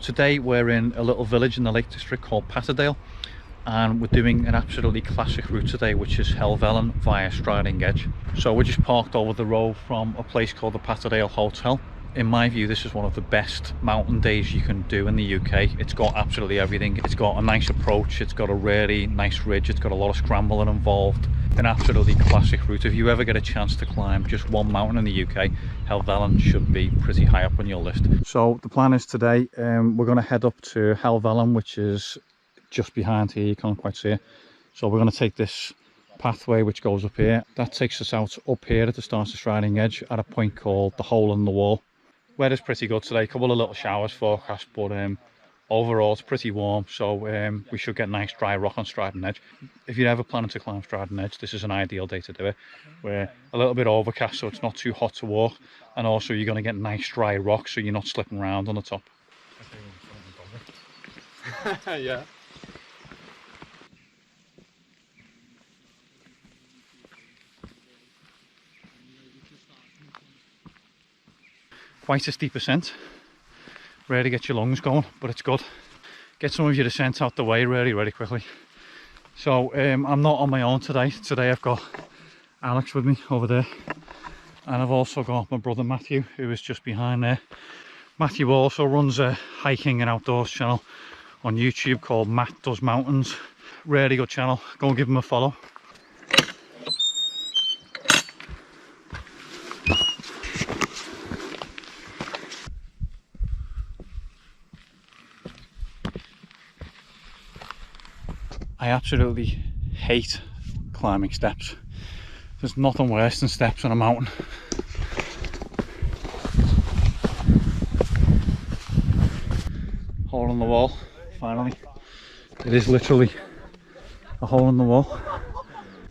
today we're in a little village in the Lake District called Patterdale, and we're doing an absolutely classic route today, which is Helvellyn via Striding Edge. So we're just parked over the road from a place called the Patterdale Hotel. In my view, this is one of the best mountain days you can do in the UK. It's got absolutely everything. It's got a nice approach, it's got a really nice ridge, it's got a lot of scrambling involved. An absolutely classic route. If you ever get a chance to climb just one mountain in the UK, Helvellyn should be pretty high up on your list. So the plan is today, we're going to head up to Helvellyn, which is just behind here, you can't quite see it. So we're going to take this pathway which goes up here. That takes us out up here at the start of Striding Edge at a point called the Hole in the Wall. Weather's pretty good today, a couple of little showers forecast, but overall it's pretty warm, so we should get nice dry rock on Striding Edge. If you're ever planning to climb Striding Edge, this is an ideal day to do it. We're a little bit overcast, so it's not too hot to walk, and also you're going to get nice dry rock, so you're not slipping around on the top. Yeah. Quite a steep ascent, really get your lungs going, but it's good. Get some of your descent out the way really quickly. So I'm not on my own today. Today I've got Alex with me over there, and I've also got my brother Matthew, who is just behind there. Matthew also runs a hiking and outdoors channel on YouTube called Matt Does Mountains. Really good channel, go and give him a follow. I absolutely hate climbing steps. There's nothing worse than steps on a mountain. Hole in the wall, finally. It is literally a hole in the wall.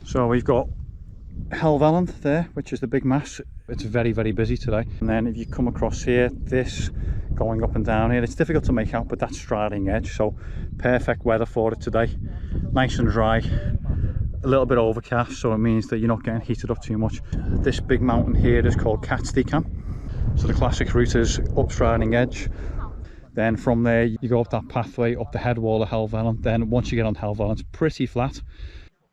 So we've got Helvellyn there, which is the big mass. It's very busy today. And then if you come across here, this going up and down here, it's difficult to make out, but that's Striding Edge, so perfect weather for it today. Nice and dry, a little bit overcast, so it means that you're not getting heated up too much. This big mountain here is called Gettting. So the classic route is up Striding Edge, then from there you go up that pathway up the head wall of Helvellyn. Then once you get on Helvellyn, it's pretty flat.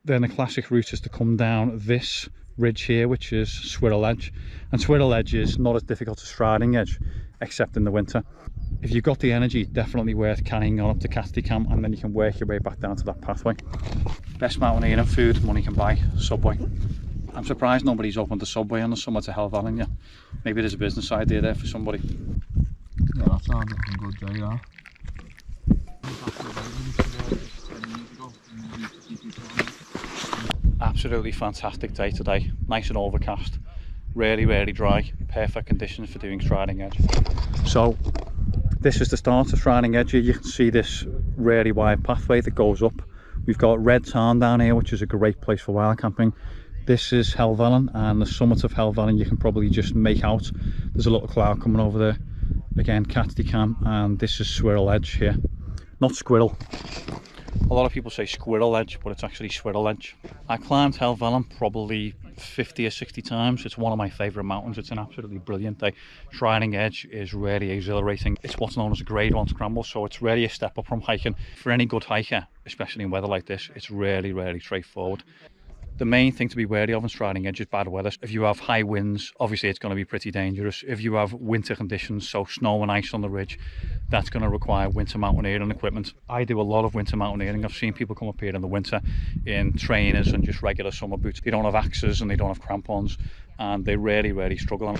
Then the classic route is to come down this ridge here, which is Swirral Edge, and Swirral Edge is not as difficult as Striding Edge, except in the winter. If you've got the energy, definitely worth carrying on up to Gettting, and then you can work your way back down to that pathway. Best mountaineering food money can buy, Subway. I'm surprised nobody's opened a Subway on the summit of Helvellyn yet. Maybe there's a business idea there for somebody. Yeah, that sounds like a good day, yeah. Absolutely fantastic day today, nice and overcast, really dry, perfect conditions for doing Striding Edge. So this is the start of Striding Edge. You can see this really wide pathway that goes up. We've got Red Tarn down here, which is a great place for wild camping. This is Helvellyn, and the summit of Helvellyn you can probably just make out. There's a little cloud coming over there. Again, Gettting, and this is Swirral Edge here. Not Squirrel. A lot of people say Squirrel Edge, but it's actually Swirral Edge. I climbed Helvellyn probably 50 or 60 times. It's one of my favourite mountains. It's an absolutely brilliant day. Striding Edge is really exhilarating. It's what's known as a grade 1 scramble, so it's really a step up from hiking. For any good hiker, especially in weather like this, it's really straightforward. The main thing to be wary of in Striding Edge is bad weather. If you have high winds, obviously it's going to be pretty dangerous. If you have winter conditions, so snow and ice on the ridge, that's going to require winter mountaineering equipment. I do a lot of winter mountaineering. I've seen people come up here in the winter in trainers and just regular summer boots. They don't have axes and they don't have crampons, and they really struggle.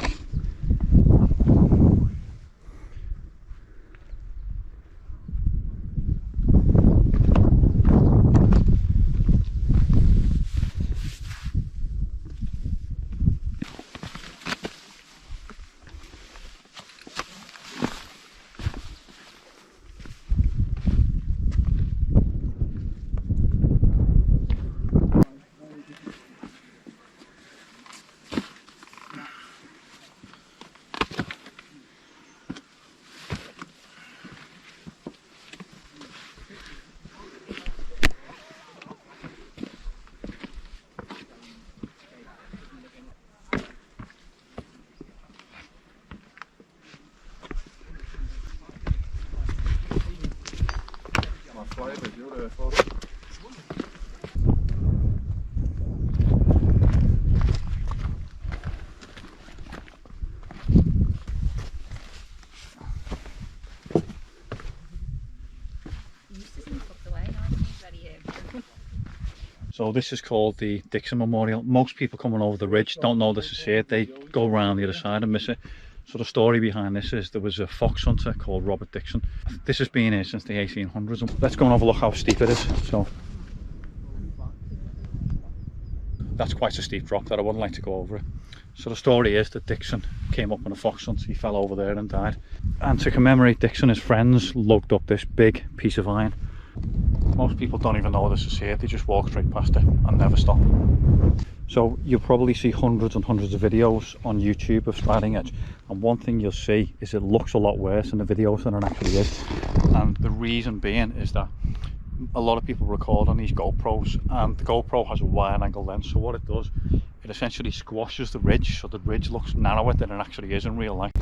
So this is called the Dixon Memorial. Most people coming over the ridge don't know this is here. They go around the other side and miss it. So the story behind this is there was a fox hunter called Robert Dixon. This has been here since the 1800s. Let's go and have a look how steep it is. So that's quite a steep drop that I wouldn't like to go over it. So the story is that Dixon came up on a fox hunt. He fell over there and died. And to commemorate Dixon, his friends lugged up this big piece of iron. Most people don't even know this is here. They just walk straight past it and never stop. So you'll probably see hundreds and hundreds of videos on YouTube of Striding Edge, and one thing you'll see is it looks a lot worse in the videos than it actually is. And the reason being is that a lot of people record on these GoPros, and the GoPro has a wide angle lens, so what it does, it essentially squashes the ridge, so the ridge looks narrower than it actually is in real life.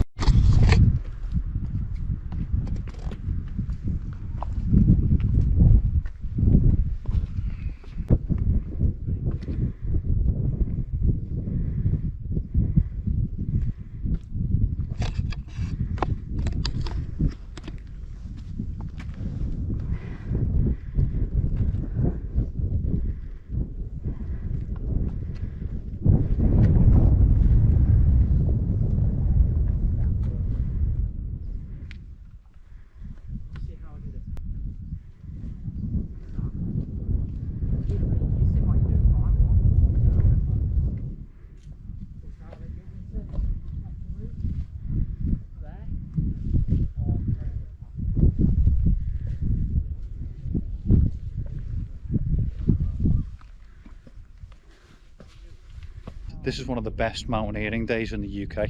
This is one of the best mountaineering days in the UK.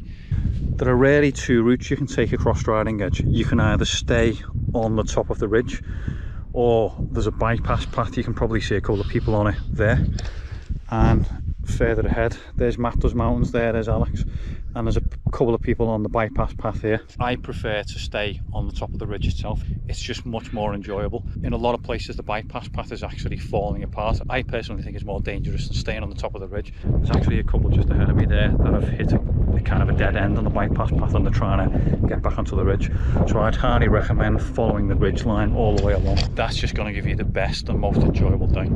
There are rarely two routes you can take across Striding Edge. You can either stay on the top of the ridge, or there's a bypass path. You can probably see a couple of people on it there. And further ahead, there's Matt's Mountains there, there's Alex. And there's a couple of people on the bypass path here. I prefer to stay on the top of the ridge itself. It's just much more enjoyable. In a lot of places, the bypass path is actually falling apart. I personally think it's more dangerous than staying on the top of the ridge. There's actually a couple just ahead of me there that have hit a kind of a dead end on the bypass path, and they're trying to get back onto the ridge. So I'd highly recommend following the ridge line all the way along. That's just going to give you the best and most enjoyable day.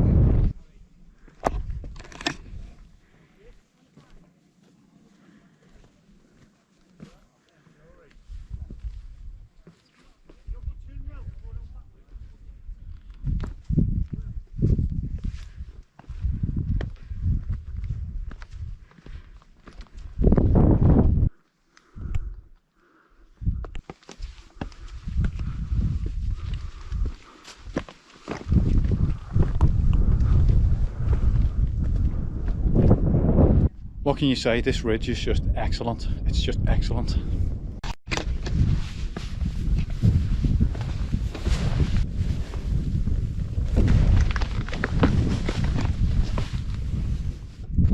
What can you say? This ridge is just excellent. It's just excellent.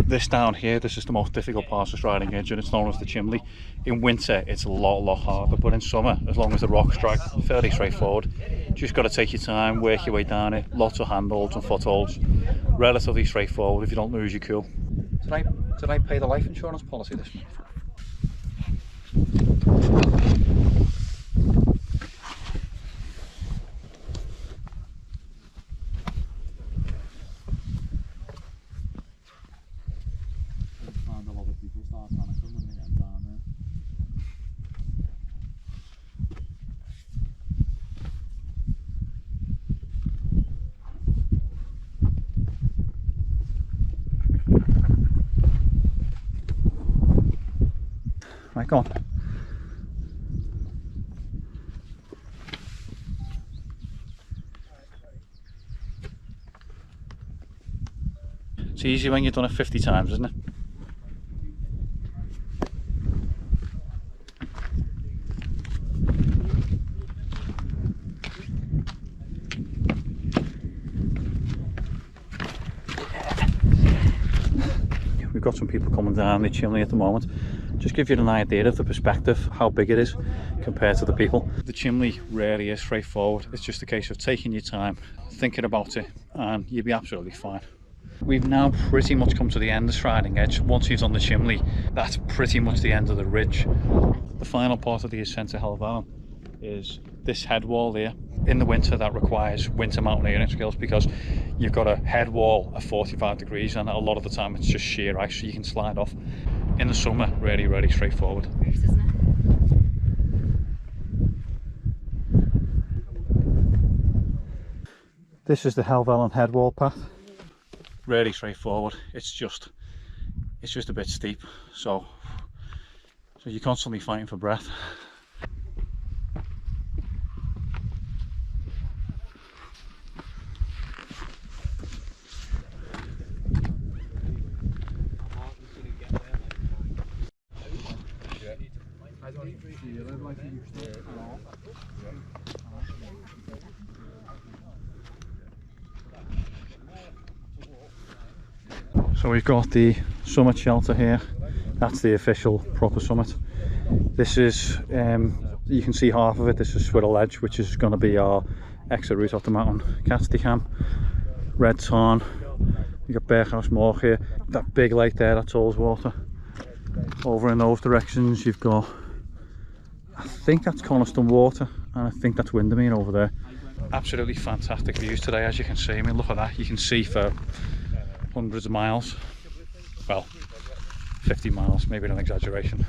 This down here, this is the most difficult part of Striding Edge, and it's known as the chimney. In winter it's a lot harder, but in summer, as long as the rocks drag, fairly straightforward. Just got to take your time, work your way down it. Lots of handholds and footholds. Relatively straightforward if you don't lose your cool. Did I pay the life insurance policy this month? Right, go on. It's easy when you've done it 50 times, isn't it? We've got some people coming down the chimney at the moment. Just give you an idea of the perspective, how big it is compared to the people. The chimney really is straightforward. It's just a case of taking your time, thinking about it, and you'll be absolutely fine. We've now pretty much come to the end of Striding Edge. Once you've done the chimney, that's pretty much the end of the ridge. The final part of the ascent to Helvellyn is this head wall here. In the winter, that requires winter mountaineering skills because you've got a head wall at 45 degrees and a lot of the time it's just sheer ice, so you can slide off. In the summer, really straightforward. This is the Helvellyn head wall path. Really straightforward. It's just a bit steep, so you're constantly fighting for breath. So we've got the summit shelter here. That's the official proper summit. This is, you can see half of it. This is Swirral Edge, which is going to be our exit route off the mountain. Gettting, Red Tarn. You've got Berghouse Moor here. That big lake there, that's Ullswater. Over in those directions you've got, I think that's Coniston Water, and I think that's Windermere over there. Absolutely fantastic views today, as you can see. I mean, look at that. You can see for hundreds of miles. Well, 50 miles, maybe an exaggeration.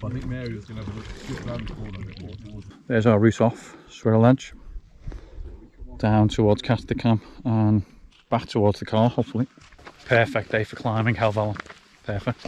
I think Mary was going to have a look just around the corner a bit more towards. There's our route off Swirral Edge, down towards Gettting and back towards the car, hopefully. Perfect day for climbing Helvellyn. Perfect.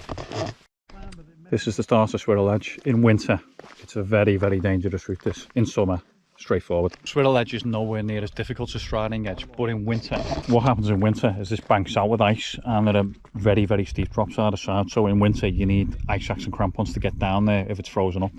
This is the start of Swirral Edge. In winter, it's a very dangerous route. This, in summer, straightforward. Swirral Edge is nowhere near as difficult as Striding Edge, but in winter, what happens in winter is this banks out with ice and there are very steep drops either side. So in winter, you need ice axe and crampons to get down there if it's frozen up.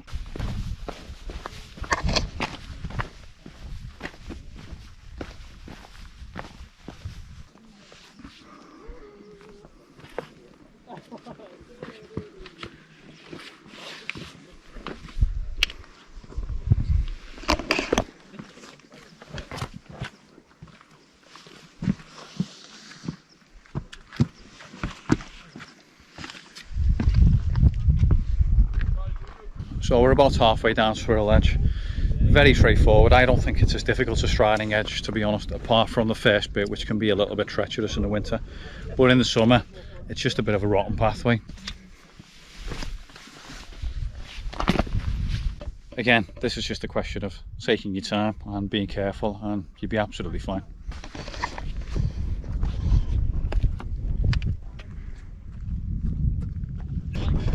So we're about halfway down Swirral Edge. Very straightforward. I don't think it's as difficult as Striding Edge, to be honest, apart from the first bit, which can be a little bit treacherous in the winter. But in the summer, it's just a bit of a rotten pathway. Again, this is just a question of taking your time and being careful, and you'll be absolutely fine.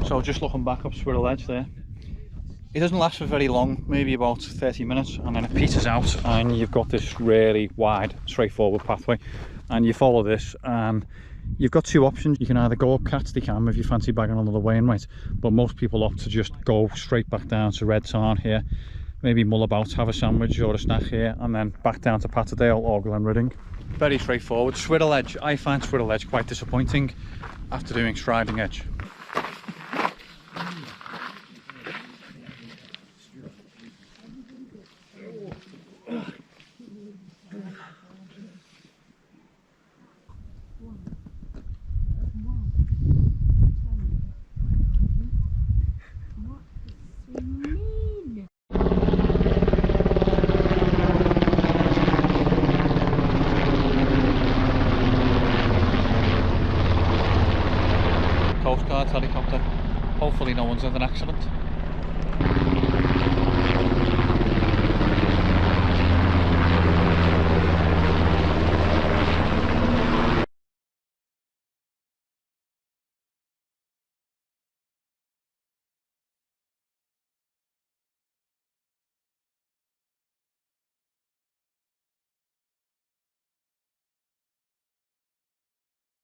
So just looking back up Swirral Edge there, it doesn't last for very long, maybe about 30 minutes, and then it peters out and you've got this really wide, straightforward pathway, and you follow this and you've got two options. You can either go up Gettting if you fancy bagging another weighing weight, but most people opt to just go straight back down to Red Tarn here, maybe mull about, have a sandwich or a snack here, and then back down to Patterdale or Glenridding. Very straightforward. Swirral Edge, I find Swirral Edge quite disappointing after doing Striding Edge. Coast Guard helicopter. Hopefully no one's had an accident.